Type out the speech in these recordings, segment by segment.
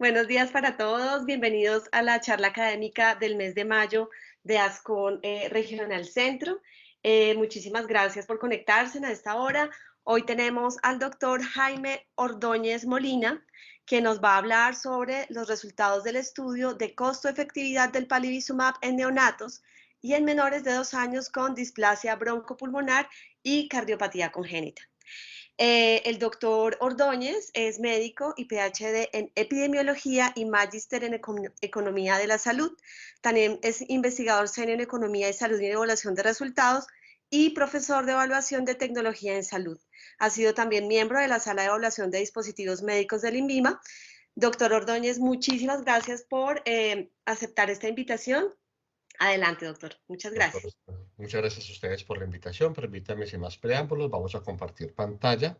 Buenos días para todos, bienvenidos a la charla académica del mes de mayo de ASCON Regional Centro. Muchísimas gracias por conectarse a esta hora. Hoy tenemos al doctor Jaime Ordóñez Molina, que nos va a hablar sobre los resultados del estudio de costo-efectividad del palivizumab en neonatos y en menores de 2 años con displasia broncopulmonar y cardiopatía congénita. El doctor Ordóñez es médico y PhD en epidemiología y magíster en economía de la salud. También es investigador senior en economía de salud y evaluación de resultados y profesor de evaluación de tecnología en salud. Ha sido también miembro de la sala de evaluación de dispositivos médicos del INVIMA. Doctor Ordóñez, muchísimas gracias por aceptar esta invitación. Adelante, doctor. Muchas Doctor, gracias. muchas gracias a ustedes por la invitación. Permítanme, sin más preámbulos, vamos a compartir pantalla.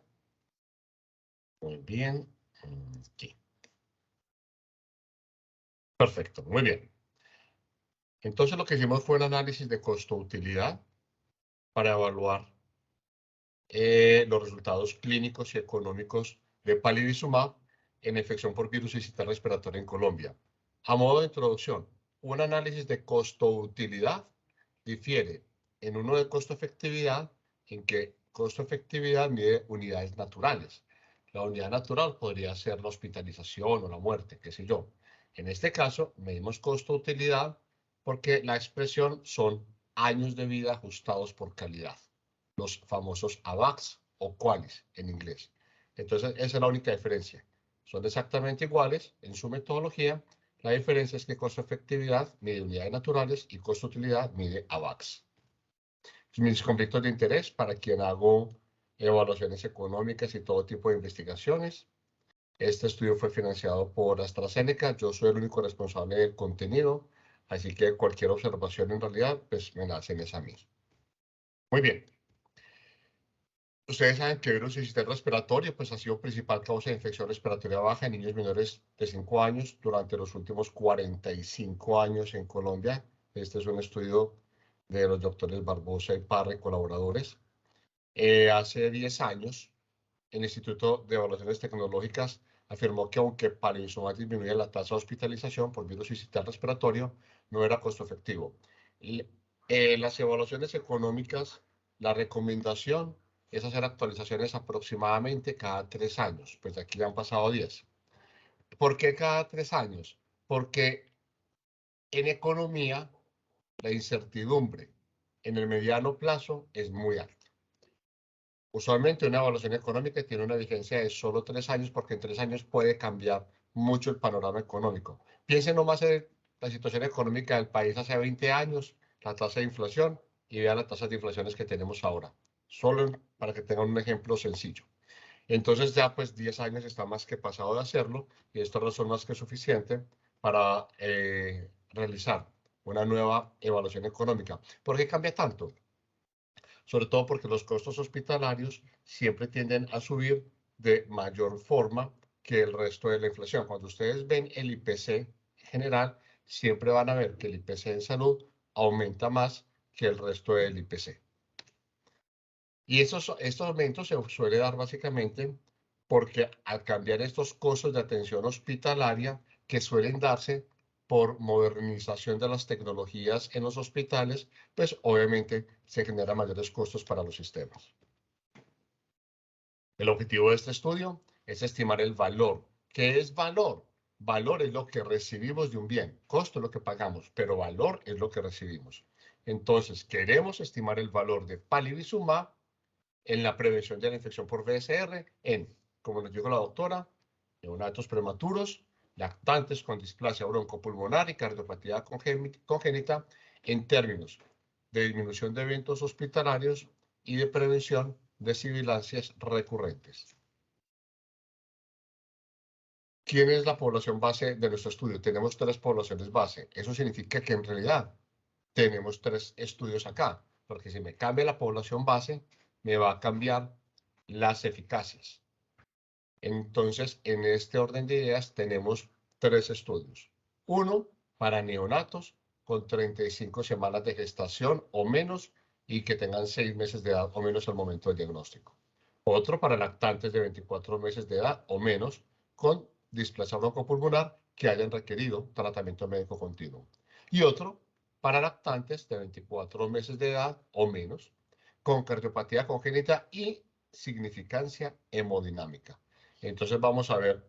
Muy bien. Aquí. Perfecto, muy bien. Entonces lo que hicimos fue un análisis de costo-utilidad para evaluar los resultados clínicos y económicos de palivizumab en infección por virus sincitial respiratoria en Colombia. A modo de introducción, un análisis de costo-utilidad difiere en uno de costo-efectividad, en que costo-efectividad mide unidades naturales. La unidad natural podría ser la hospitalización o la muerte, qué sé yo. En este caso, medimos costo-utilidad porque la expresión son años de vida ajustados por calidad, los famosos AVAX o QALYs en inglés. Entonces, esa es la única diferencia. Son exactamente iguales en su metodología. La diferencia es que costo-efectividad mide unidades naturales y costo-utilidad mide AVAX. Mis conflictos de interés para quien hago evaluaciones económicas y todo tipo de investigaciones. Este estudio fue financiado por AstraZeneca. Yo soy el único responsable del contenido, así que cualquier observación en realidad, pues me la hacen es a mí. Muy bien. Ustedes saben que el virus sincitial respiratorio pues, ha sido principal causa de infección respiratoria baja en niños menores de 5 años durante los últimos 45 años en Colombia. Este es un estudio de los doctores Barbosa y Parra y colaboradores. Hace 10 años, el Instituto de Evaluaciones Tecnológicas afirmó que aunque palivizumab disminuye la tasa de hospitalización por virus sincitial respiratorio, no era costo efectivo. Y, las evaluaciones económicas, la recomendación es hacer actualizaciones aproximadamente cada 3 años, pues de aquí ya han pasado 10. ¿Por qué cada 3 años? Porque en economía la incertidumbre en el mediano plazo es muy alta. Usualmente una evaluación económica tiene una vigencia de solo 3 años porque en 3 años puede cambiar mucho el panorama económico. Piensen nomás en la situación económica del país hace 20 años, la tasa de inflación y vean las tasas de inflaciones que tenemos ahora. Solo para que tengan un ejemplo sencillo. Entonces ya pues 10 años está más que pasado de hacerlo y esto es razón más que suficiente para realizar una nueva evaluación económica. ¿Por qué cambia tanto? Sobre todo porque los costos hospitalarios siempre tienden a subir de mayor forma que el resto de la inflación. Cuando ustedes ven el IPC general, siempre van a ver que el IPC en salud aumenta más que el resto del IPC. Y estos aumentos se suele dar básicamente porque al cambiar estos costos de atención hospitalaria que suelen darse por modernización de las tecnologías en los hospitales, pues obviamente se generan mayores costos para los sistemas. El objetivo de este estudio es estimar el valor. ¿Qué es valor? Valor es lo que recibimos de un bien, costo es lo que pagamos, pero valor es lo que recibimos. Entonces, queremos estimar el valor de palivizumab en la prevención de la infección por VSR en, como nos dijo la doctora, neonatos prematuros, lactantes con displasia broncopulmonar y cardiopatía congénita en términos de disminución de eventos hospitalarios y de prevención de sibilancias recurrentes. ¿Quién es la población base de nuestro estudio? Tenemos 3 poblaciones base. Eso significa que en realidad tenemos 3 estudios acá, porque si me cambia la población base, me va a cambiar las eficacias. Entonces, en este orden de ideas tenemos 3 estudios. Uno para neonatos con 35 semanas de gestación o menos y que tengan 6 meses de edad o menos al momento del diagnóstico. Otro para lactantes de 24 meses de edad o menos con displasia broncopulmonar que hayan requerido tratamiento médico continuo. Y otro para lactantes de 24 meses de edad o menos, con cardiopatía congénita y significancia hemodinámica. Entonces vamos a ver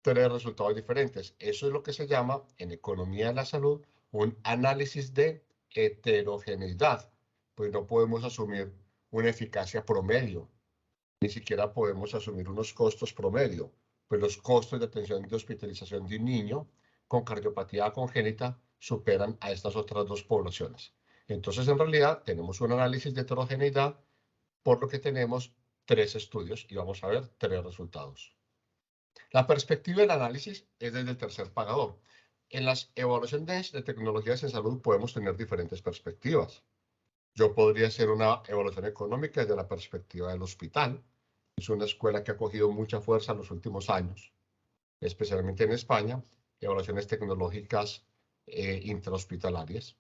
tres resultados diferentes. Eso es lo que se llama, en economía de la salud, un análisis de heterogeneidad. Pues no podemos asumir una eficacia promedio, ni siquiera podemos asumir unos costos promedio. Pues los costos de atención de hospitalización de un niño con cardiopatía congénita superan a estas otras dos poblaciones. Entonces, en realidad, tenemos un análisis de heterogeneidad, por lo que tenemos tres estudios y vamos a ver tres resultados. La perspectiva del análisis es desde el tercer pagador. En las evaluaciones de tecnologías en salud podemos tener diferentes perspectivas. Yo podría hacer una evaluación económica desde la perspectiva del hospital. Es una escuela que ha cogido mucha fuerza en los últimos años, especialmente en España, evaluaciones tecnológicas intrahospitalarias.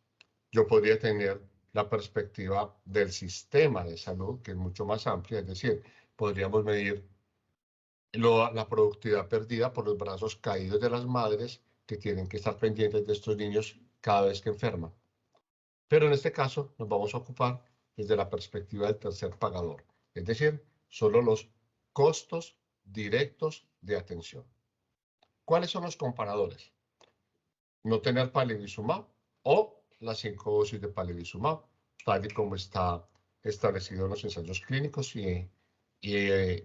Yo podría tener la perspectiva del sistema de salud, que es mucho más amplia, es decir, podríamos medir la productividad perdida por los brazos caídos de las madres que tienen que estar pendientes de estos niños cada vez que enferman. Pero en este caso nos vamos a ocupar desde la perspectiva del tercer pagador, es decir, solo los costos directos de atención. ¿Cuáles son los comparadores? No tener palivizumab o las 5 dosis de palivizumab, tal y como está establecido en los ensayos clínicos y en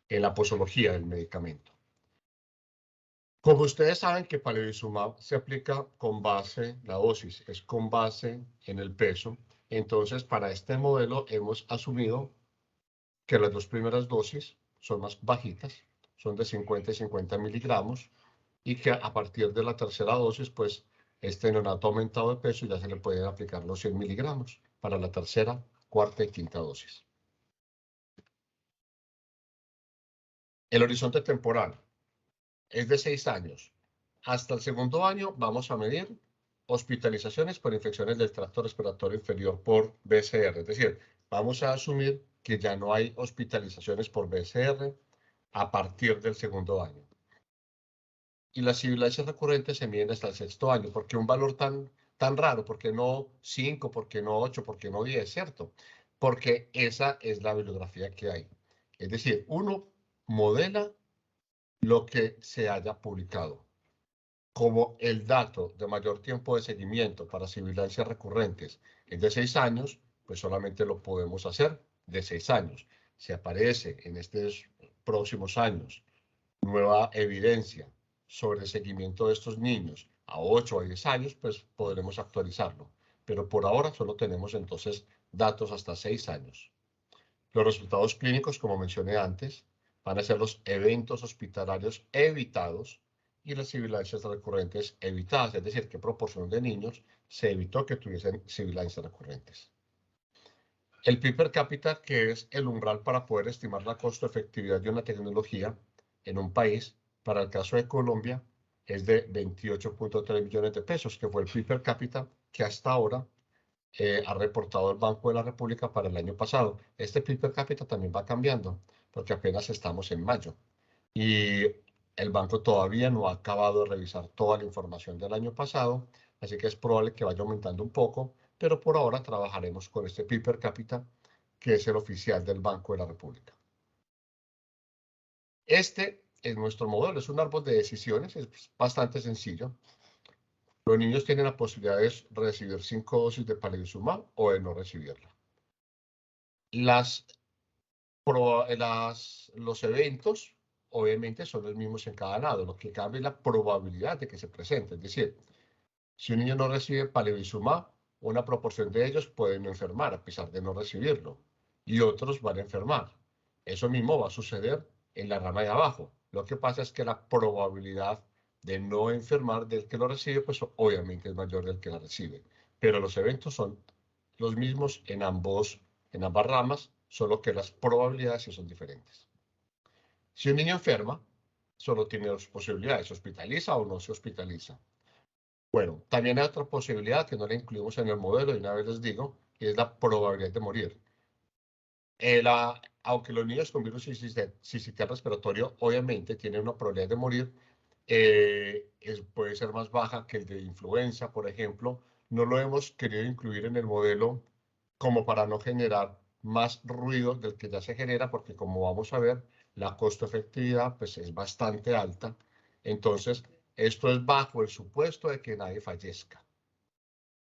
la posología del medicamento. Como ustedes saben que palivizumab se aplica con base, la dosis es con base en el peso, entonces para este modelo hemos asumido que las dos primeras dosis son más bajitas, son de 50 y 50 miligramos, y que a partir de la tercera dosis, pues este neonato ha aumentado de peso y ya se le pueden aplicar los 100 miligramos para la tercera, cuarta y quinta dosis. El horizonte temporal es de 6 años. Hasta el segundo año vamos a medir hospitalizaciones por infecciones del tracto respiratorio inferior por BCR. Es decir, vamos a asumir que ya no hay hospitalizaciones por BCR a partir del segundo año. Y las sibilancias recurrentes se miden hasta el sexto año. ¿Por qué un valor tan raro? ¿Por qué no 5? ¿Por qué no 8? ¿Por qué no 10? ¿Cierto? Porque esa es la bibliografía que hay. Es decir, uno modela lo que se haya publicado. Como el dato de mayor tiempo de seguimiento para sibilancias recurrentes es de 6 años, pues solamente lo podemos hacer de 6 años. Si aparece en estos próximos años nueva evidencia sobre el seguimiento de estos niños a 8 o 10 años, pues podremos actualizarlo. Pero por ahora solo tenemos entonces datos hasta 6 años. Los resultados clínicos, como mencioné antes, van a ser los eventos hospitalarios evitados y las sibilancias recurrentes evitadas, es decir, qué proporción de niños se evitó que tuviesen sibilancias recurrentes. El PIB per cápita, que es el umbral para poder estimar la costo-efectividad de una tecnología en un país, para el caso de Colombia, es de 28.3 millones de pesos, que fue el PIB per cápita que hasta ahora ha reportado el Banco de la República para el año pasado. Este PIB per cápita también va cambiando, porque apenas estamos en mayo. Y el banco todavía no ha acabado de revisar toda la información del año pasado, así que es probable que vaya aumentando un poco, pero por ahora trabajaremos con este PIB per cápita, que es el oficial del Banco de la República. Este es nuestro modelo, es un árbol de decisiones, es bastante sencillo. Los niños tienen la posibilidad de recibir 5 dosis de palivizumab o de no recibirla. Los eventos, obviamente, son los mismos en cada lado. Lo que cambia es la probabilidad de que se presente. Es decir, si un niño no recibe palivizumab, una proporción de ellos pueden enfermar a pesar de no recibirlo, y otros van a enfermar. Eso mismo va a suceder en la rama de abajo. Lo que pasa es que la probabilidad de no enfermar del que lo recibe, pues obviamente es mayor del que la recibe. Pero los eventos son los mismos en ambas ramas, solo que las probabilidades sí son diferentes. Si un niño enferma, solo tiene dos posibilidades: se hospitaliza o no se hospitaliza. Bueno, también hay otra posibilidad que no la incluimos en el modelo, y una vez les digo, y es la probabilidad de morir. aunque los niños con virus sincitial respiratorio obviamente tienen una probabilidad de morir, puede ser más baja que el de influenza, por ejemplo. No lo hemos querido incluir en el modelo como para no generar más ruido del que ya se genera, porque como vamos a ver, la costo-efectividad pues, es bastante alta. Entonces, esto es bajo el supuesto de que nadie fallezca.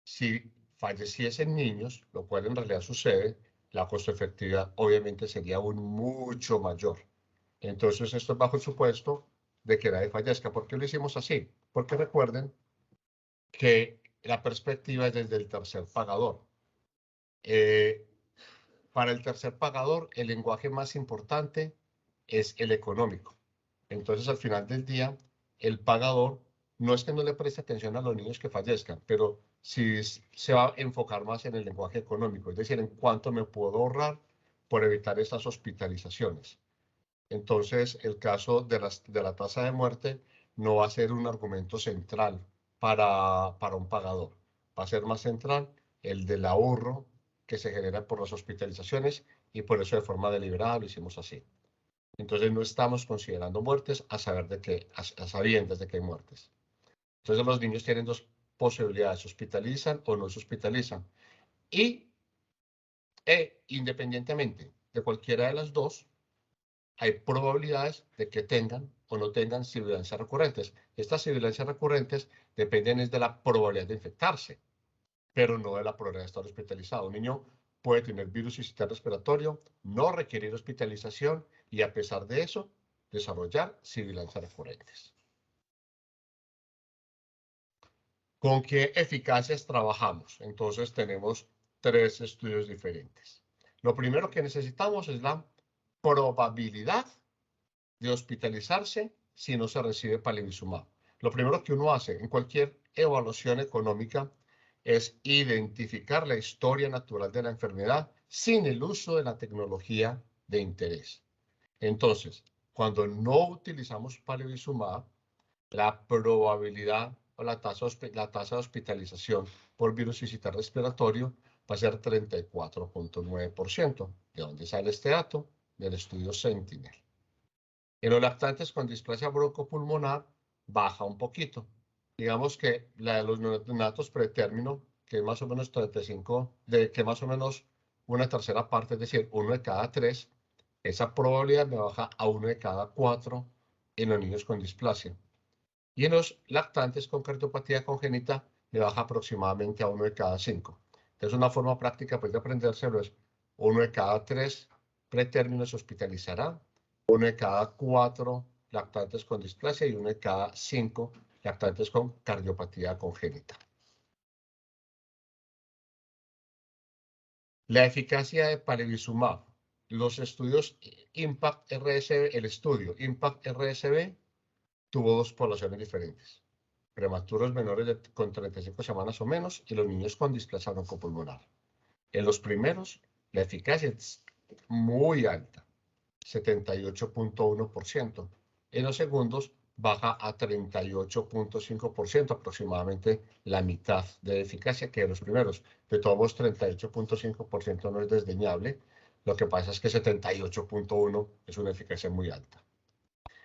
Si falleciesen niños, lo cual en realidad sucede, la costo-efectividad obviamente sería aún mucho mayor. Entonces, esto es bajo el supuesto de que nadie fallezca. ¿Por qué lo hicimos así? Porque recuerden que la perspectiva es desde el tercer pagador. Para el tercer pagador, el lenguaje más importante es el económico. Entonces, al final del día, el pagador no es que no le preste atención a los niños que fallezcan, pero sí se va a enfocar más en el lenguaje económico, es decir, en cuánto me puedo ahorrar por evitar estas hospitalizaciones. Entonces, el caso de la tasa de muerte no va a ser un argumento central para un pagador. Va a ser más central el del ahorro que se genera por las hospitalizaciones y por eso de forma deliberada lo hicimos así. Entonces, no estamos considerando muertes a sabiendas de que hay muertes. Entonces, los niños tienen dos posibilidades, se hospitalizan o no se hospitalizan. Y independientemente de cualquiera de las dos, hay probabilidades de que tengan o no tengan sibilancias recurrentes. Estas sibilancias recurrentes dependen de la probabilidad de infectarse, pero no de la probabilidad de estar hospitalizado. Un niño puede tener virus sincitial respiratorio, no requerir hospitalización y a pesar de eso, desarrollar sibilancias recurrentes. ¿Con qué eficacias trabajamos? Entonces tenemos tres estudios diferentes. Lo primero que necesitamos es la probabilidad de hospitalizarse si no se recibe palivizumab. Lo primero que uno hace en cualquier evaluación económica es identificar la historia natural de la enfermedad sin el uso de la tecnología de interés. Entonces, cuando no utilizamos palivizumab, la probabilidad o la tasa de hospitalización por virus sincitial respiratorio va a ser 34.9%. ¿De dónde sale este dato? Del estudio Sentinel. En los lactantes con displasia broncopulmonar baja un poquito. Digamos que la de los neonatos pretérmino, que es más o menos 35, que más o menos una tercera parte, es decir, 1 de cada 3, esa probabilidad me baja a 1 de cada 4 en los niños con displasia. Y en los lactantes con cardiopatía congénita me baja aproximadamente a 1 de cada 5. Entonces, una forma práctica pues, de aprendérselo es 1 de cada 3 pretérminos se hospitalizará, 1 de cada 4 lactantes con displasia y 1 de cada 5 lactantes con cardiopatía congénita. La eficacia de palivizumab. Los estudios IMPACT-RSB, el estudio IMPACT-RSB tuvo dos poblaciones diferentes. Prematuros menores con 35 semanas o menos y los niños con displasia broncopulmonar. En los primeros, la eficacia es muy alta, 78.1%. En los segundos, baja a 38.5%, aproximadamente la mitad de eficacia que en los primeros. De todos modos, 38.5% no es desdeñable. Lo que pasa es que 78.1% es una eficacia muy alta.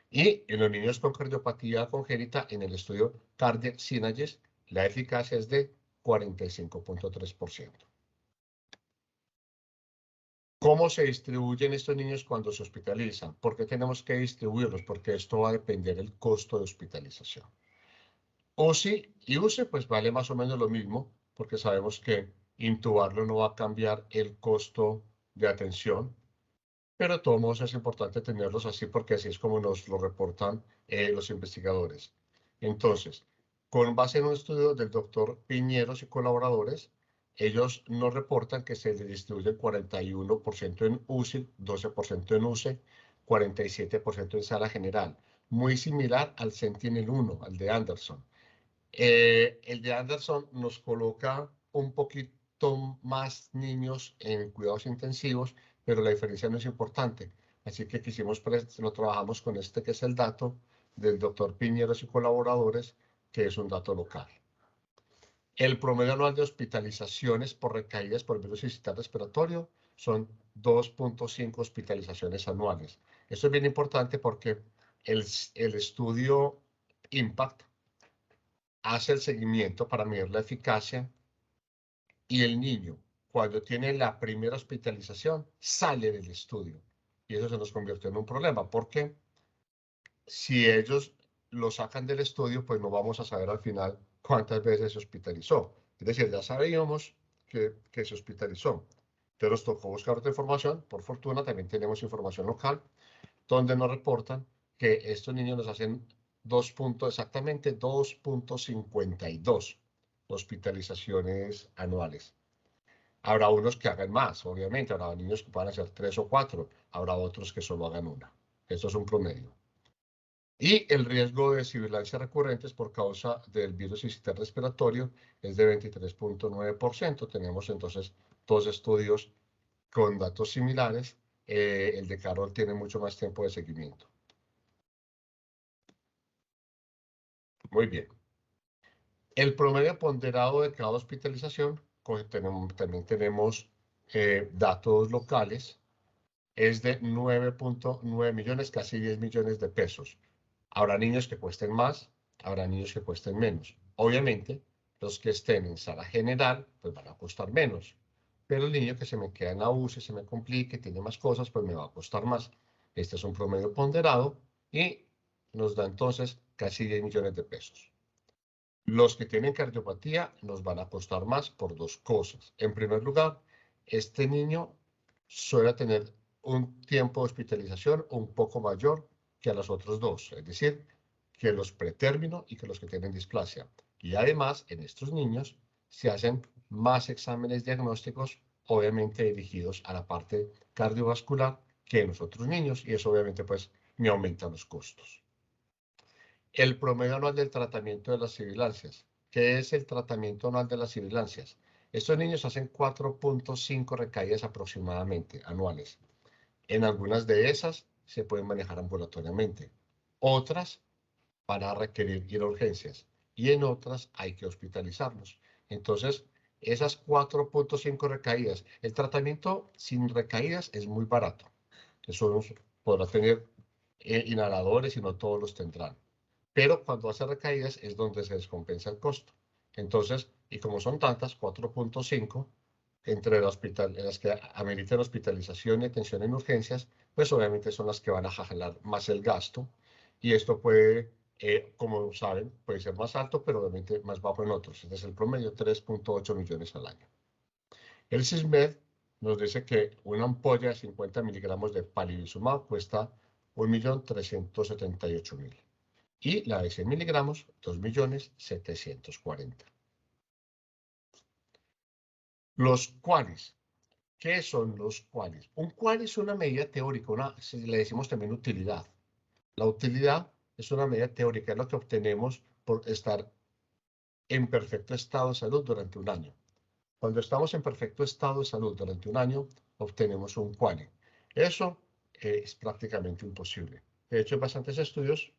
Y en los niños con cardiopatía congénita, en el estudio Cardiac Synergies, la eficacia es de 45.3%. ¿Cómo se distribuyen estos niños cuando se hospitalizan? ¿Por qué tenemos que distribuirlos? Porque esto va a depender del costo de hospitalización. UCI y UCE pues vale más o menos lo mismo, porque sabemos que intubarlo no va a cambiar el costo de atención, pero de todos modos es importante tenerlos así porque así es como nos lo reportan los investigadores. Entonces, con base en un estudio del doctor Piñeros y colaboradores, ellos nos reportan que se le distribuye 41% en UCI, 12% en UCE, 47% en sala general, muy similar al Sentinel-1, al de Anderson. El de Anderson nos coloca un poquito más niños en cuidados intensivos, pero la diferencia no es importante. Así que lo trabajamos con este que es el dato del doctor Piñeros y colaboradores, que es un dato local. El promedio anual de hospitalizaciones por recaídas por virus sincitial respiratorio son 2.5 hospitalizaciones anuales. Esto es bien importante porque el estudio IMPACT hace el seguimiento para medir la eficacia y el niño, cuando tiene la primera hospitalización, sale del estudio. Y eso se nos convierte en un problema, porque si ellos lo sacan del estudio, pues no vamos a saber al final cuántas veces se hospitalizó. Es decir, ya sabíamos que se hospitalizó. Entonces nos tocó buscar otra información. Por fortuna también tenemos información local, donde nos reportan que estos niños nos hacen exactamente 2.52 hospitalizaciones anuales. Habrá unos que hagan más, obviamente. Habrá niños que puedan hacer 3 o 4. Habrá otros que solo hagan una. Esto es un promedio. Y el riesgo de sibilancias recurrentes por causa del virus sincitial respiratorio es de 23.9%. Tenemos entonces dos estudios con datos similares. El de Carol tiene mucho más tiempo de seguimiento. Muy bien. El promedio ponderado de cada hospitalización, también tenemos datos locales, es de 9.9 millones, casi 10 millones de pesos. Habrá niños que cuesten más, habrá niños que cuesten menos. Obviamente, los que estén en sala general, pues van a costar menos. Pero el niño que se me queda en la UCI, se me complique, tiene más cosas, pues me va a costar más. Este es un promedio ponderado y nos da entonces casi 10 millones de pesos. Los que tienen cardiopatía nos van a costar más por dos cosas. En primer lugar, este niño suele tener un tiempo de hospitalización un poco mayor que a los otros dos, es decir, que los pretérmino y que los que tienen displasia. Y además, en estos niños se hacen más exámenes diagnósticos, obviamente dirigidos a la parte cardiovascular que en los otros niños, y eso obviamente pues me aumenta los costos. El promedio anual del tratamiento de las sibilancias. ¿Qué es el tratamiento anual de las sibilancias? Estos niños hacen 4.5 recaídas aproximadamente anuales. En algunas de esas se pueden manejar ambulatoriamente. Otras van a requerir ir a urgencias y en otras hay que hospitalizarlos. Entonces, esas 4.5 recaídas, el tratamiento sin recaídas es muy barato. Eso podrá tener inhaladores y no todos los tendrán. Pero cuando hace recaídas es donde se descompensa el costo. Entonces, y como son tantas, 4.5, entre las que ameritan hospitalización y atención en urgencias, pues obviamente son las que van a jalar más el gasto. Y esto puede, como saben, puede ser más alto, pero obviamente más bajo en otros. Este es el promedio, 3.8 millones al año. El SISMED nos dice que una ampolla de 50 miligramos de palivizumab cuesta 1.378.000. Y la de 100 miligramos, 2.740.000. Los QALYs. ¿Qué son los QALYs? Un QALY es una medida teórica, le decimos también utilidad. La utilidad es una medida teórica, es lo que obtenemos por estar en perfecto estado de salud durante un año. Cuando estamos en perfecto estado de salud durante un año, obtenemos un QALY. Eso es prácticamente imposible. De hecho, hay bastantes estudios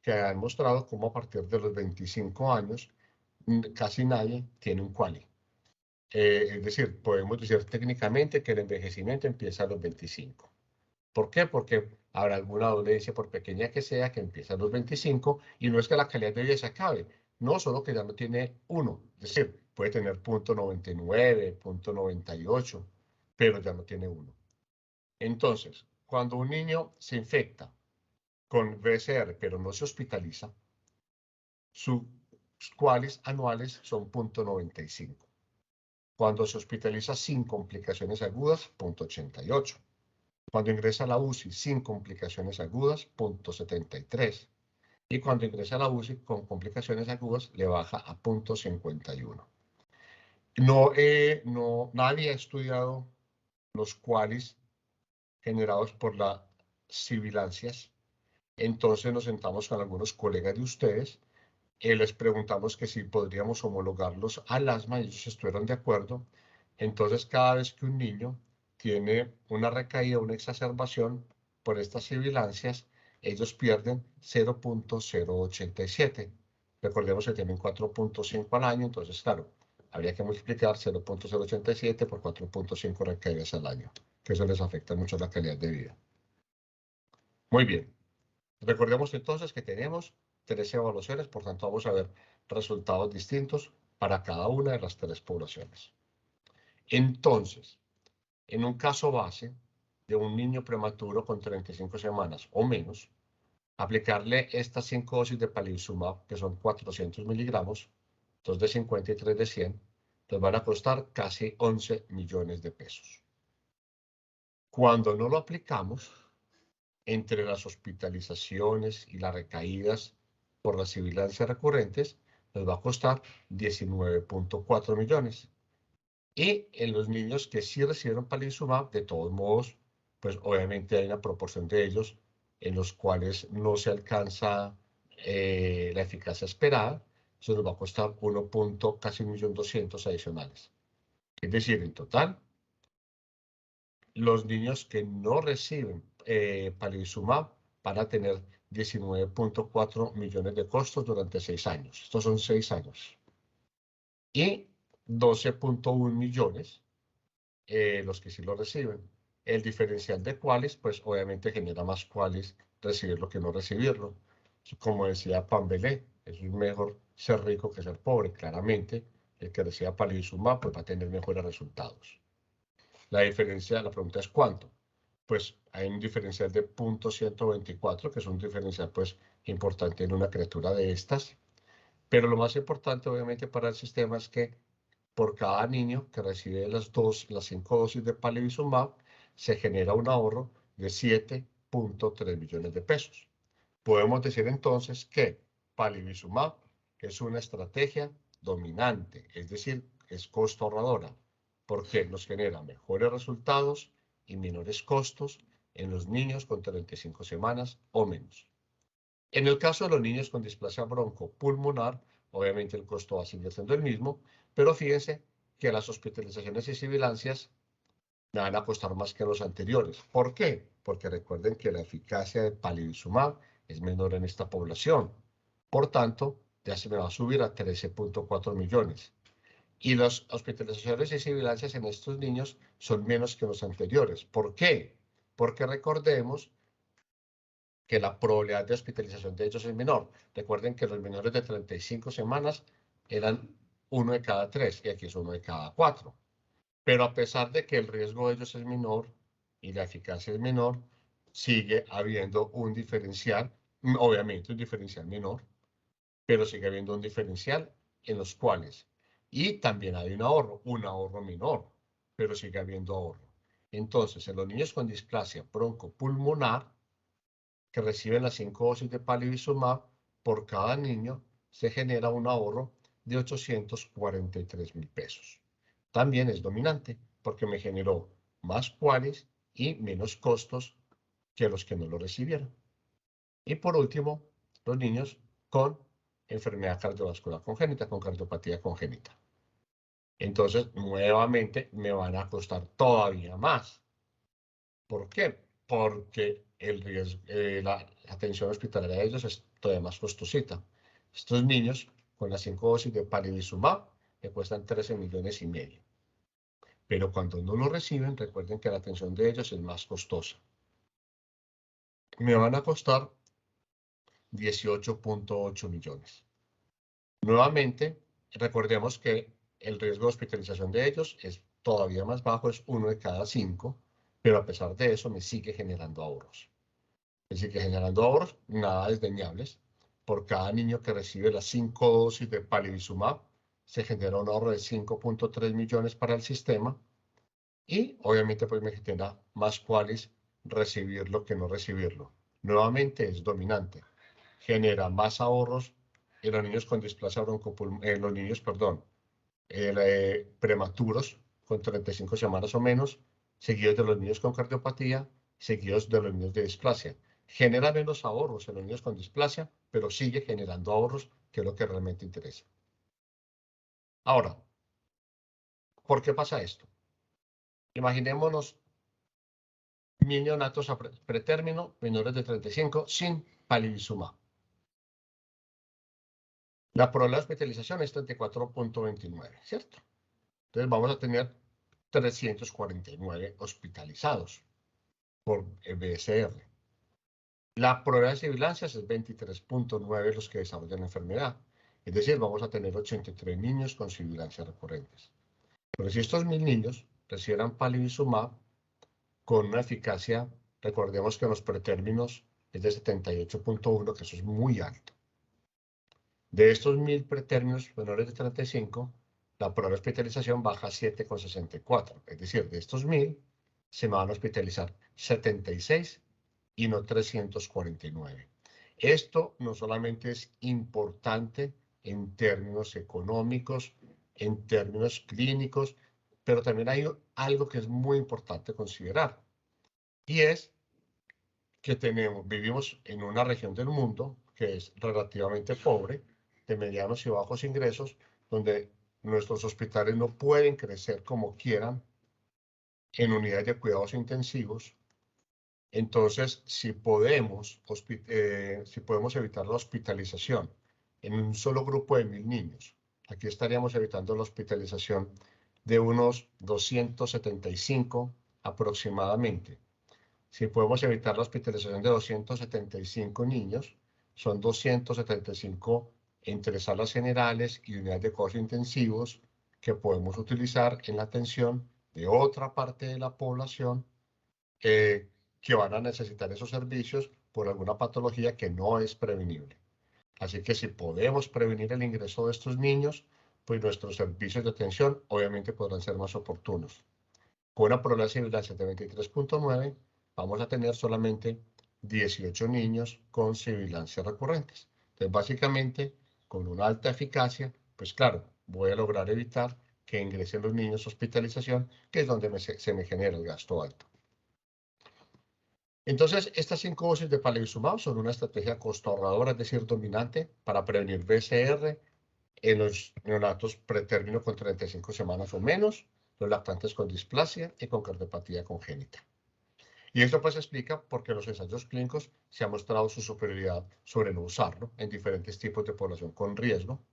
que han mostrado cómo a partir de los 25 años casi nadie tiene un QALY. Es decir, podemos decir técnicamente que el envejecimiento empieza a los 25. ¿Por qué? Porque habrá alguna dolencia, por pequeña que sea, que empieza a los 25 y no es que la calidad de vida se acabe, no, solo que ya no tiene 1, es decir, puede tener .99, .98, pero ya no tiene 1. Entonces, cuando un niño se infecta con VSR, pero no se hospitaliza, sus QALYs anuales son .95. Cuando se hospitaliza sin complicaciones agudas, .88. Cuando ingresa a la UCI sin complicaciones agudas, .73. Y cuando ingresa a la UCI con complicaciones agudas, le baja a .51. Nadie ha estudiado los QALYs generados por las sibilancias. Entonces nos sentamos con algunos colegas de ustedes les preguntamos que si podríamos homologarlos al asma y ellos estuvieron de acuerdo. Entonces, cada vez que un niño tiene una recaída, una exacerbación por estas sibilancias, ellos pierden 0.087. Recordemos que tienen 4.5 al año, entonces, claro, habría que multiplicar 0.087 por 4.5 recaídas al año. que eso les afecta mucho la calidad de vida. Muy bien. Recordemos entonces que tenemos 3 evaluaciones, por tanto vamos a ver resultados distintos para cada una de las 3 poblaciones. Entonces, en un caso base de un niño prematuro con 35 semanas o menos, aplicarle estas 5 dosis de palivizumab, que son 400 miligramos, 2 de 50 y 3 de 100, les van a costar casi 11 millones de pesos. Cuando no lo aplicamos, entre las hospitalizaciones y las recaídas por las sibilancias recurrentes, nos va a costar 19.4 millones. Y en los niños que sí recibieron palivizumab, de todos modos, pues obviamente hay una proporción de ellos en los cuales no se alcanza la eficacia esperada. Eso nos va a costar casi 1.200.000 adicionales. Es decir, en total, los niños que no reciben palivizumab van a tener 19.4 millones de costos durante 6 años. Estos son 6 años. Y 12.1 millones los que sí lo reciben. El diferencial de cuáles, pues obviamente genera más cuáles recibirlo que no recibirlo. Como decía Pambelé, es mejor ser rico que ser pobre. Claramente, el que reciba palivizumab pues va a tener mejores resultados. La diferencia, la pregunta es ¿cuánto? Pues hay un diferencial de 0.124, que es un diferencial pues importante en una criatura de estas. Pero lo más importante obviamente para el sistema es que por cada niño que recibe las 5 dosis de palivizumab, se genera un ahorro de 7.3 millones de pesos. Podemos decir entonces que palivizumab es una estrategia dominante, es decir, es costo ahorradora, porque nos genera mejores resultados y menores costos en los niños con 35 semanas o menos. En el caso de los niños con displasia broncopulmonar, obviamente el costo va a seguir siendo el mismo, pero fíjense que las hospitalizaciones y sibilancias me van a costar más que los anteriores. ¿Por qué? Porque recuerden que la eficacia de palivizumab es menor en esta población. Por tanto, ya se me va a subir a 13.4 millones. Y las hospitalizaciones y sibilancias en estos niños son menos que los anteriores. ¿Por qué? Porque recordemos que la probabilidad de hospitalización de ellos es menor. Recuerden que los menores de 35 semanas eran 1 de cada 3 y aquí es 1 de cada 4. Pero a pesar de que el riesgo de ellos es menor y la eficacia es menor, sigue habiendo un diferencial, obviamente un diferencial menor, pero sigue habiendo un diferencial en los cuales, y también hay un ahorro menor, pero sigue habiendo ahorro. Entonces, en los niños con displasia broncopulmonar, que reciben las 5 dosis de palivizumab, por cada niño se genera un ahorro de 843.000 pesos. También es dominante porque me generó más cuáles y menos costos que los que no lo recibieron. Y por último, los niños con enfermedad cardiovascular congénita, con cardiopatía congénita. Entonces, nuevamente me van a costar todavía más. ¿Por qué? Porque el riesgo, la atención hospitalaria de ellos es todavía más costosita. Estos niños con las 5 dosis de palivizumab le cuestan 13,5 millones. Pero cuando no lo reciben, recuerden que la atención de ellos es más costosa. Me van a costar 18.8 millones. Nuevamente, recordemos que el riesgo de hospitalización de ellos es todavía más bajo, es 1 de cada 5, pero a pesar de eso me sigue generando ahorros. Me sigue generando ahorros nada desdeñables. Por cada niño que recibe las 5 dosis de palivizumab, se genera un ahorro de 5.3 millones para el sistema. Y obviamente pues me genera más cuáles recibirlo que no recibirlo. Nuevamente es dominante. Genera más ahorros en los niños con displasia broncopulmonar, en los niños, perdón, prematuros con 35 semanas o menos, seguidos de los niños con cardiopatía, seguidos de los niños de displasia. Genera menos ahorros en los niños con displasia, pero sigue generando ahorros, que es lo que realmente interesa. Ahora, ¿por qué pasa esto? Imaginémonos niños natos a pretérmino, menores de 35, sin palivizumab. La probabilidad de hospitalización es 34.29, ¿cierto? Entonces vamos a tener 349 hospitalizados por BSR. La probabilidad de sibilancias es 23.9 los que desarrollan la enfermedad. Es decir, vamos a tener 83 niños con sibilancias recurrentes. Pero si estos 1000 niños recibieran palivizumab con una eficacia, recordemos que en los pretérminos es de 78.1, que eso es muy alto. De estos 1000 pretérminos menores de 35, la probabilidad de hospitalización baja a 7,64. Es decir, de estos 1000, se me van a hospitalizar 76 y no 349. Esto no solamente es importante en términos económicos, en términos clínicos, pero también hay algo que es muy importante considerar, y es que vivimos en una región del mundo que es relativamente pobre, de medianos y bajos ingresos, donde nuestros hospitales no pueden crecer como quieran en unidades de cuidados intensivos. Entonces, si podemos evitar la hospitalización en un solo grupo de 1000 niños, aquí estaríamos evitando la hospitalización de unos 275 aproximadamente. Si podemos evitar la hospitalización de 275 niños, son 275 entre salas generales y unidades de cuidados intensivos que podemos utilizar en la atención de otra parte de la población que van a necesitar esos servicios por alguna patología que no es prevenible. Así que si podemos prevenir el ingreso de estos niños, pues nuestros servicios de atención obviamente podrán ser más oportunos. Con una probabilidad de sibilancia de 23.9, vamos a tener solamente 18 niños con sibilancias recurrentes. Entonces, básicamente, con una alta eficacia, pues claro, voy a lograr evitar que ingresen los niños a hospitalización, que es donde se me genera el gasto alto. Entonces, estas 5 dosis de palivizumab son una estrategia costo ahorradora, es decir, dominante para prevenir BCR en los neonatos pretérmino con 35 semanas o menos, los lactantes con displasia y con cardiopatía congénita. Y esto pues explica por qué en los ensayos clínicos se ha mostrado su superioridad sobre no usarlo en diferentes tipos de población con riesgo.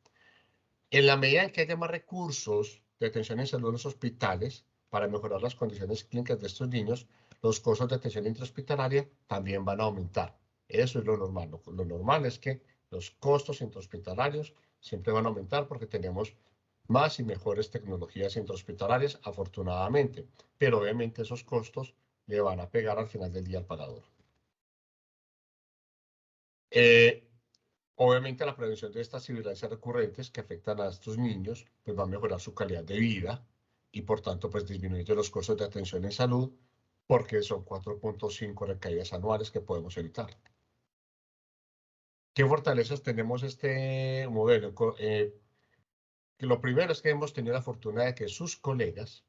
En la medida en que haya más recursos de atención en salud en los hospitales para mejorar las condiciones clínicas de estos niños, los costos de atención intrahospitalaria también van a aumentar. Eso es lo normal. Lo normal es que los costos intrahospitalarios siempre van a aumentar porque tenemos más y mejores tecnologías intrahospitalarias, afortunadamente. Pero obviamente esos costos le van a pegar al final del día al pagador. Obviamente la prevención de estas sibilancias recurrentes que afectan a estos niños, pues va a mejorar su calidad de vida y por tanto pues disminuir los costos de atención en salud, porque son 4.5 recaídas anuales que podemos evitar. ¿Qué fortalezas tenemos este modelo? Lo primero es que hemos tenido la fortuna de que sus colegas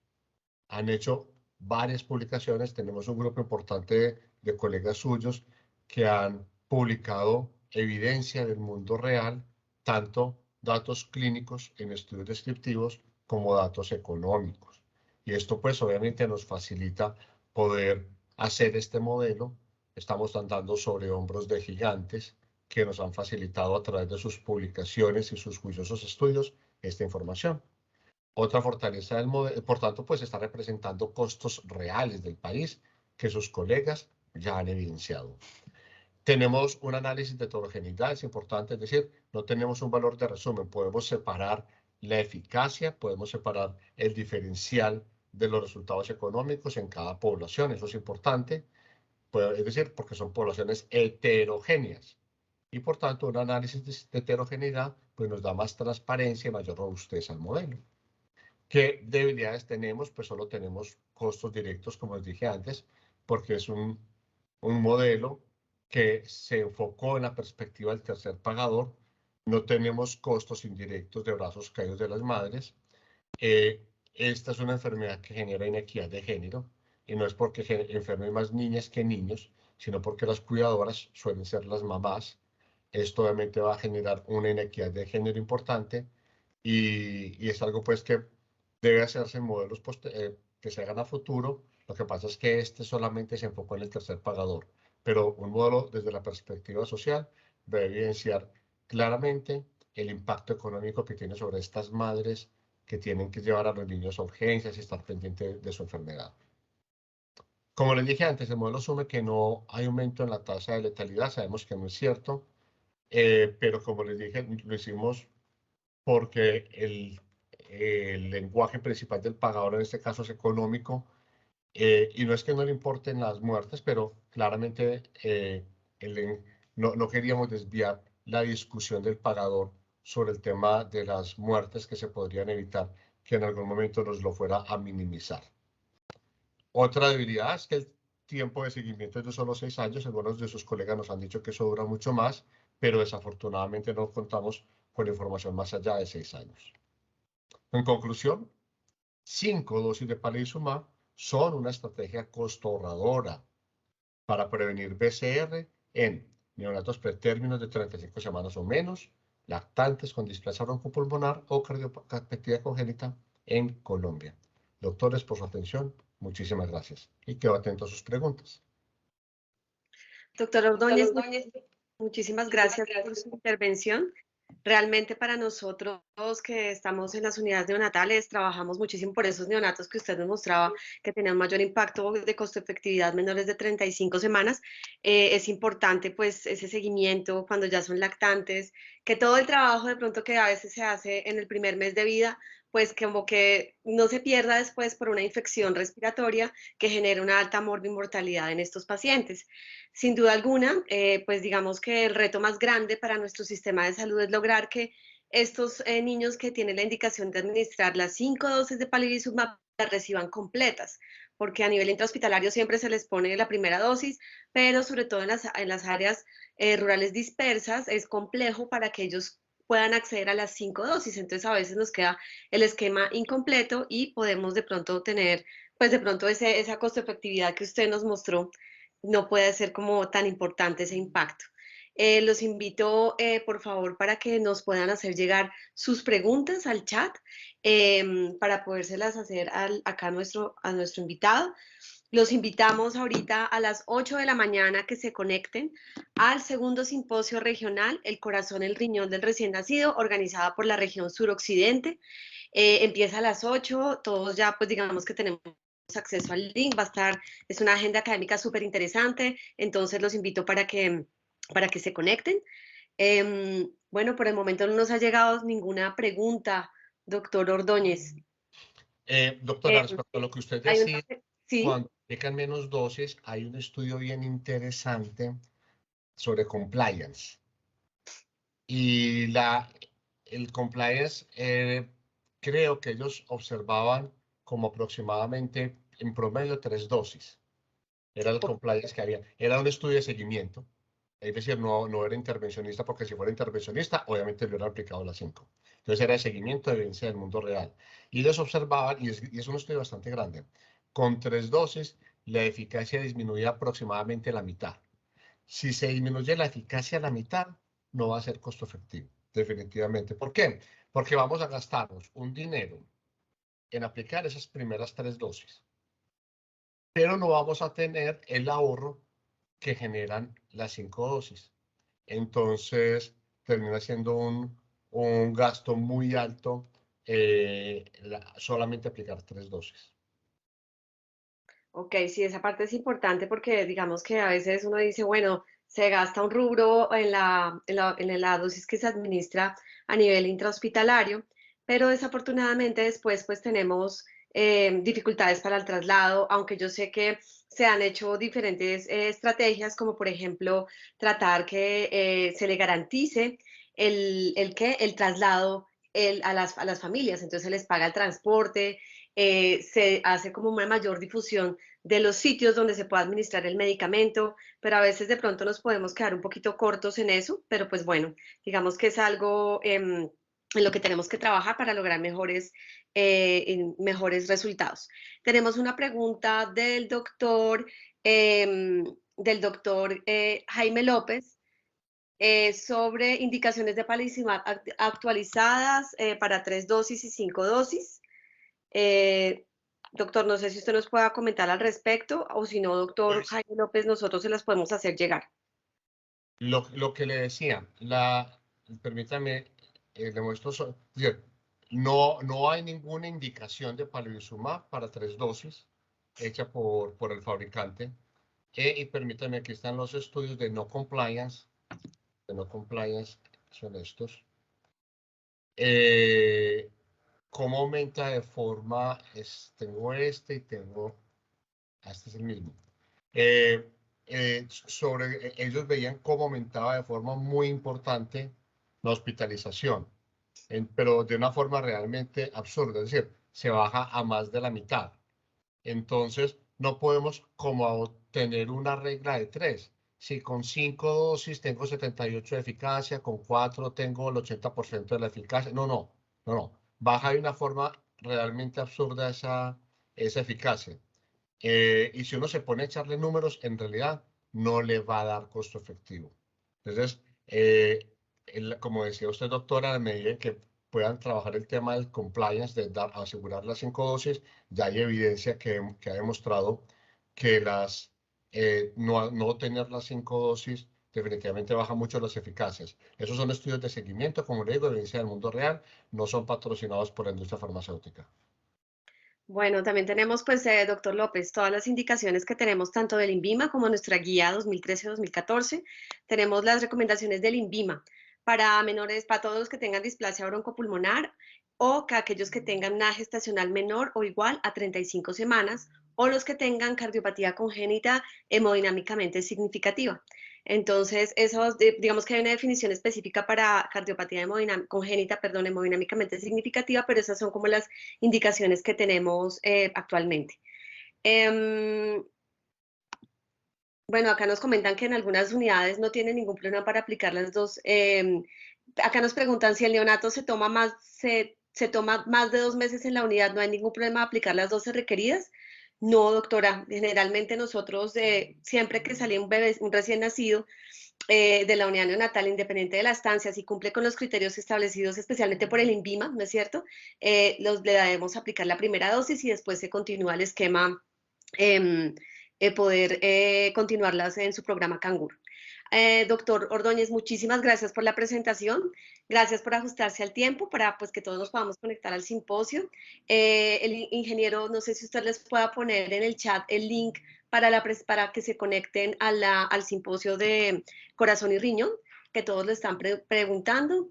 han hecho varias publicaciones. Tenemos un grupo importante de colegas suyos que han publicado evidencia del mundo real, tanto datos clínicos en estudios descriptivos como datos económicos. Y esto pues obviamente nos facilita poder hacer este modelo. Estamos andando sobre hombros de gigantes que nos han facilitado a través de sus publicaciones y sus juiciosos estudios esta información. Otra fortaleza del modelo, por tanto, pues está representando costos reales del país que sus colegas ya han evidenciado. Tenemos un análisis de heterogeneidad, es importante, es decir, no tenemos un valor de resumen, podemos separar la eficacia, podemos separar el diferencial de los resultados económicos en cada población, eso es importante, es decir, porque son poblaciones heterogéneas. Y por tanto, un análisis de heterogeneidad pues nos da más transparencia y mayor robustez al modelo. ¿Qué debilidades tenemos? Pues solo tenemos costos directos, como les dije antes, porque es un modelo que se enfocó en la perspectiva del tercer pagador. No tenemos costos indirectos de brazos caídos de las madres. Esta es una enfermedad que genera inequidad de género, y no es porque enfermen más niñas que niños, sino porque las cuidadoras suelen ser las mamás. Esto obviamente va a generar una inequidad de género importante, y es algo pues que debe hacerse en modelos que se hagan a futuro. Lo que pasa es que este solamente se enfocó en el tercer pagador, pero un modelo desde la perspectiva social debe evidenciar claramente el impacto económico que tiene sobre estas madres que tienen que llevar a los niños a urgencias y estar pendientes de su enfermedad. Como les dije antes, el modelo asume que no hay aumento en la tasa de letalidad, sabemos que no es cierto, pero como les dije, lo hicimos porque el lenguaje principal del pagador en este caso es económico, y no es que no le importen las muertes, pero claramente no queríamos desviar la discusión del pagador sobre el tema de las muertes que se podrían evitar, que en algún momento nos lo fuera a minimizar. Otra debilidad es que el tiempo de seguimiento es de solo 6 años. Algunos de sus colegas nos han dicho que eso dura mucho más, pero desafortunadamente no contamos con información más allá de 6 años. En conclusión, 5 dosis de palivizumab son una estrategia costo ahorradora para prevenir BCR en neonatos pretérminos de 35 semanas o menos, lactantes con displasia broncopulmonar o cardiopatía congénita en Colombia. Doctores, por su atención, muchísimas gracias y quedo atento a sus preguntas. Doctor Ordóñez, muchísimas gracias por su intervención. Realmente para nosotros que estamos en las unidades neonatales, trabajamos muchísimo por esos neonatos que usted nos mostraba que tenían mayor impacto de costo-efectividad menores de 35 semanas. Es importante pues ese seguimiento cuando ya son lactantes, que todo el trabajo de pronto que a veces se hace en el primer mes de vida, pues como que no se pierda después por una infección respiratoria que genera una alta mortalidad en estos pacientes. Sin duda alguna, pues digamos que el reto más grande para nuestro sistema de salud es lograr que estos niños que tienen la indicación de administrar las 5 dosis de palivizumab las reciban completas, porque a nivel intrahospitalario siempre se les pone la primera dosis, pero sobre todo en las áreas rurales dispersas es complejo para que ellos puedan acceder a las 5 dosis, entonces a veces nos queda el esquema incompleto y podemos de pronto tener, pues de pronto esa costo efectividad que usted nos mostró no puede ser como tan importante ese impacto. Los invito, por favor, para que nos puedan hacer llegar sus preguntas al chat para podérselas hacer acá a nuestro invitado. Los invitamos ahorita a las 8 de la mañana que se conecten al segundo simposio regional, El corazón, el riñón del recién nacido, organizada por la región suroccidente. Empieza a las 8, todos ya pues digamos que tenemos acceso al link, va a estar, es una agenda académica súper interesante, entonces los invito para que se conecten. Bueno, por el momento no nos ha llegado ninguna pregunta, doctor Ordóñez. Doctora, respecto a lo que usted Hay decía, sí, cuando aplican menos dosis, hay un estudio bien interesante sobre compliance. Y el compliance, creo que ellos observaban como aproximadamente en promedio 3 dosis. Era el compliance que había. Era un estudio de seguimiento. Es decir, no era intervencionista, porque si fuera intervencionista, obviamente le hubiera aplicado las 5. Entonces era de seguimiento de evidencia del mundo real. Y ellos observaban, y es un estudio bastante grande, con 3 dosis la eficacia disminuía aproximadamente la mitad. Si se disminuye la eficacia a la mitad, no va a ser costo efectivo, definitivamente. ¿Por qué? Porque vamos a gastarnos un dinero en aplicar esas primeras 3 dosis, pero no vamos a tener el ahorro que generan las 5 dosis. Entonces, termina siendo un gasto muy alto solamente aplicar 3 dosis. Ok, sí, esa parte es importante porque digamos que a veces uno dice, bueno, se gasta un rubro en la dosis que se administra a nivel intrahospitalario, pero desafortunadamente después pues tenemos dificultades para el traslado, aunque yo sé que se han hecho diferentes estrategias, como por ejemplo tratar que se le garantice el traslado a las familias, entonces se les paga el transporte, se hace como una mayor difusión de los sitios donde se puede administrar el medicamento, pero a veces de pronto nos podemos quedar un poquito cortos en eso, pero pues bueno, digamos que es algo en lo que tenemos que trabajar para lograr mejores resultados. Tenemos una pregunta del doctor Jaime López sobre indicaciones de palivizumab actualizadas para 3 dosis y 5 dosis. Doctor, no sé si usted nos pueda comentar al respecto o si no, doctor Jaime López, nosotros se las podemos hacer llegar. Lo que le decía, permítame, le muestro, no hay ninguna indicación de palivizumab para 3 dosis hecha por el fabricante. Y permítanme, aquí están los estudios de no compliance. De no compliance son estos. ¿Cómo aumenta de forma? Tengo este y tengo. Este es el mismo. Ellos veían cómo aumentaba de forma muy importante la hospitalización, pero de una forma realmente absurda, es decir, se baja a más de la mitad. Entonces, no podemos como tener una regla de 3. Si con 5 dosis tengo 78 de eficacia, con 4 tengo el 80% de la eficacia. No. Baja de una forma realmente absurda esa eficacia. Y si uno se pone a echarle números, en realidad no le va a dar costo efectivo. Entonces, como decía usted, doctora, a medida que puedan trabajar el tema del compliance, de asegurar las 5 dosis, ya hay evidencia que ha demostrado que no tener las 5 dosis definitivamente baja mucho las eficacias. Esos son estudios de seguimiento, como le digo, evidencia del mundo real, no son patrocinados por la industria farmacéutica. Bueno, también tenemos, pues, doctor López, todas las indicaciones que tenemos tanto del INVIMA como nuestra guía 2013-2014. Tenemos las recomendaciones del INVIMA para menores, para todos los que tengan displasia broncopulmonar o que aquellos que tengan una gestacional menor o igual a 35 semanas o los que tengan cardiopatía congénita hemodinámicamente significativa. Entonces, digamos que hay una definición específica para cardiopatía congénita, hemodinámicamente significativa, pero esas son como las indicaciones que tenemos actualmente. Bueno, acá nos comentan que en algunas unidades no tienen ningún problema para aplicar las dos. Acá nos preguntan si el neonato se toma más de 2 meses en la unidad, ¿no hay ningún problema de aplicar las dosis requeridas? No, doctora. Generalmente nosotros, siempre que sale un bebé, un recién nacido, de la unidad neonatal, independiente de la estancia, si cumple con los criterios establecidos especialmente por el INVIMA, ¿no es cierto? Le debemos aplicar la primera dosis y después se continúa el esquema, poder continuarlas en su programa Canguro. Doctor Ordóñez, muchísimas gracias por la presentación, gracias por ajustarse al tiempo para, pues, que todos nos podamos conectar al simposio. El ingeniero, no sé si usted les pueda poner en el chat el link para que se conecten al simposio de corazón y riñón, que todos le están preguntando.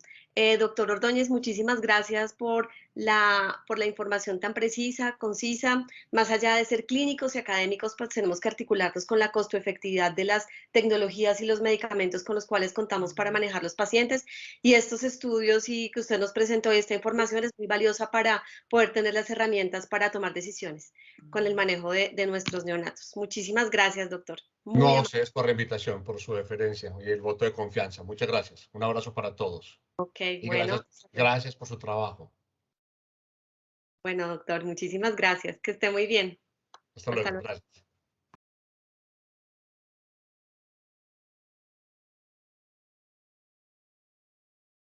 Doctor Ordóñez, muchísimas gracias por la información tan precisa, concisa. Más allá de ser clínicos y académicos, pues tenemos que articularnos con la costo-efectividad de las tecnologías y los medicamentos con los cuales contamos para manejar los pacientes. Y estos estudios y que usted nos presentó, esta información es muy valiosa para poder tener las herramientas para tomar decisiones con el manejo de nuestros neonatos. Muchísimas gracias, doctor. No, Muy a amable. ustedes por la invitación, por su deferencia y el voto de confianza. Muchas gracias. Un abrazo para todos. Ok, Y bueno. gracias por su trabajo. Bueno, doctor, muchísimas gracias. Que esté muy bien. Hasta Hasta luego. luego. Gracias.